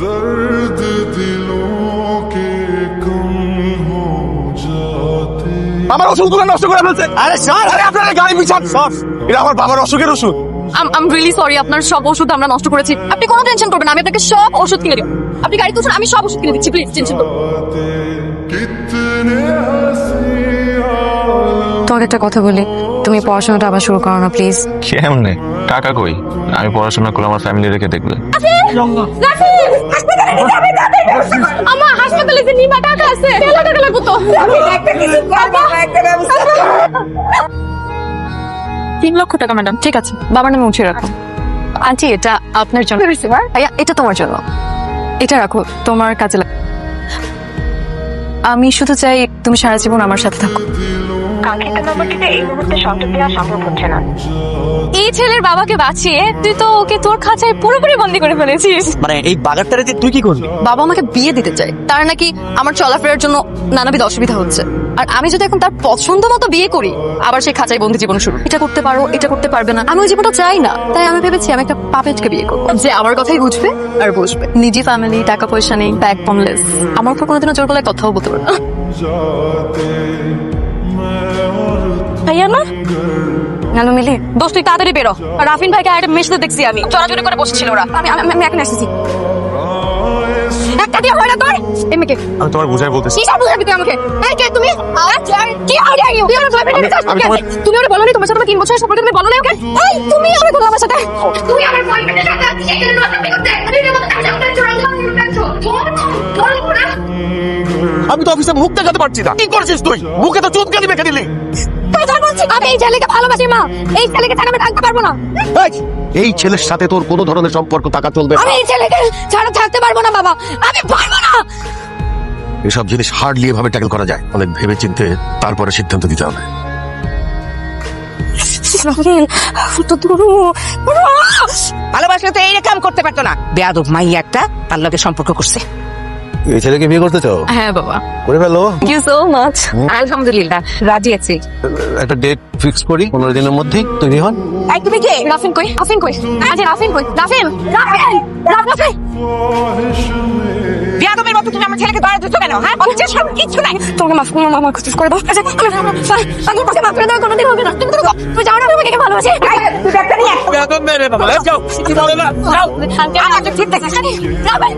दर्द दिलों के कम हो जाते। আমার ওষুধগুলো নষ্ট করে ফেলছে। আরে স্যার, আরে আপনারা গাড়ি পিছান স্যার, এটা আমার বাবার অসুখের ওষুধ। I'm really sorry, আপনার সব ওষুধ আমরা নষ্ট করেছি। আপনি কোনো টেনশন করবেন না, আমি আপনাকে সব ওষুধ কিনে দেব। আপনি গাড়ি তুলছেন, আমি সব ওষুধ কিনে দিচ্ছি, প্লিজ টেনশন করবেন না। कितने हंसी তোমাকে একটা কথা বলি, তুমি পড়াশোনাটা আবার শুরু করো না প্লিজ। কেমনে? টাকা কই? আমি পড়াশোনা করলে আমার ফ্যামিলি রেখে দেখবে। আমার হাসপাতালে যে নিমা টাকা আছে, 1 লাখ টাকা লাগবে তো। 3 লক্ষ টাকা ম্যাডাম। ঠিক আছে, বাবার নামে উঠিয়ে রাখো। আন্টি, এটা আপনার জন্য। ভাইয়া, এটা তোমার জন্য। এটা রাখো, তোমার কাজে লাগবে। আমি শুধু চাই তুমি সারা জীবন আমার সাথে থাকো। কাঙ্ক্ষিত নম্বরটিতে এই মুহূর্তে সংযোগ দেওয়া সম্ভব হচ্ছে না। এই ছেলের বাবাকে বাঁচিয়ে তুই তো ওকে তোর খাঁচায় পুরোপুরি বন্দি করে ফেলেছিস। মানে এই বাগারটারে তুই কি করবি? বাবা আমাকে বিয়ে দিতে চায়, তার নাকি আমার চলাফেরার জন্য নানাবিধ অসুবিধা হচ্ছে। আর আমি যদি এখন তার পছন্দ মতো বিয়ে করি, আবার সেই খাঁচায় বন্দি জীবন শুরু। এটা করতে পারো, এটা করতে পারবে না, আমি ওই জীবনটা চাই না। তাই আমি ভেবেছি আমি একটা পাপেটকে বিয়ে করবো, যে আমার কথাই বুঝবে আর বসবে। নিজে ফ্যামিলি, টাকা পয়সা নেই, ব্যাগ পমলেস, আমার উপর কোনোদিনও জোর গলায় কথাও বলতে পারবে না। ভাইয়া না, হ্যালো মিলি, দোস্ত তুই তাড়াতাড়ি বেরো। আর রাফিন ভাইকে আর একটা মেশতে দেখছি আমি, চড়াচড়ি করে বসছিল ওরা। আমি এখন এসেছি। একটা দিয়ে হয় না তোর এমকে। আমি তোমার বুঝাই বলতেছি। কি সব বুঝাবি তুই আমাকে? এই কে তুমি? কি আইডিয়া ইউ? তুই আমার বয়ফ্রেন্ডের কাছে আসছিস? তুমি ওরে বলনি তোমার সাথে 3 বছরের সম্পর্ক, তুমি বলো না ওকে? এই তুমি আমাকে বলো আমার সাথে। তুমি আমার বয়ফ্রেন্ডের সাথে আসছিস, এখানে নষ্ট করতে। তুমি আমার মতো কাজ করতে চড়াই করছো। আমি তো অফিসে মুখ দেখাতে পারছি না। কি করছিস তুই? মুখে তো চুনকালি মেখে দিলি। তুই যা বলছিস, আমি এই ছেলেকে ভালোবাসি মা। এই ছেলেকে ছাড়া আমি থাকতে পারবো না। এই ছেলের সাথে তোর কোনো ধরনের সম্পর্ক থাকা চলবে না। আমি এই ছেলেকে ছাড়া থাকতে পারবো না বাবা, আমি পারবো না। এসব জিনিস হার্ডলি এভাবে ট্যাকল করা যায়। অনেক ভেবে চিন্তে তারপরে সিদ্ধান্ত দিতে হবে। ভালোবাসলে তো এইরকম করতে পারতো না। বেয়াদব মাইয়া একটা তার লগে সম্পর্ক করছে। এই ছেলেকে বিয়ে করতে চাও? হ্যাঁ বাবা। করে ফেলো। Thank you so much. আলহামদুলিল্লাহ, রাজি আছি। একটা ডেট ফিক্স করি, 15 দিনের মধ্যেই তৈরি হন। এই তুমি কে? রাফিন কই? রাফিন কই? আচ্ছা রাফিন কই? রাফিন, রাফিন, রাফিন। বেয়াদবের মতো তুমি আমার ছেলেকে ধরে দিচ্ছ কেন? হ্যাঁ, বলছিস সব কিছু নাই। তোমাকে মাফ করে মামা কিছু করে দাও। আচ্ছা আমি তোকে মাফ করে দাও, কোনোদিন হবে না। তুমি যাও না, তুমি কে ভালোবাসি। তুই একটা নিয়ে বেয়াদব মেরে বাবা, লেটস গো। কি বলে না? যাও। আমার ঠিক দেখে রাফিন।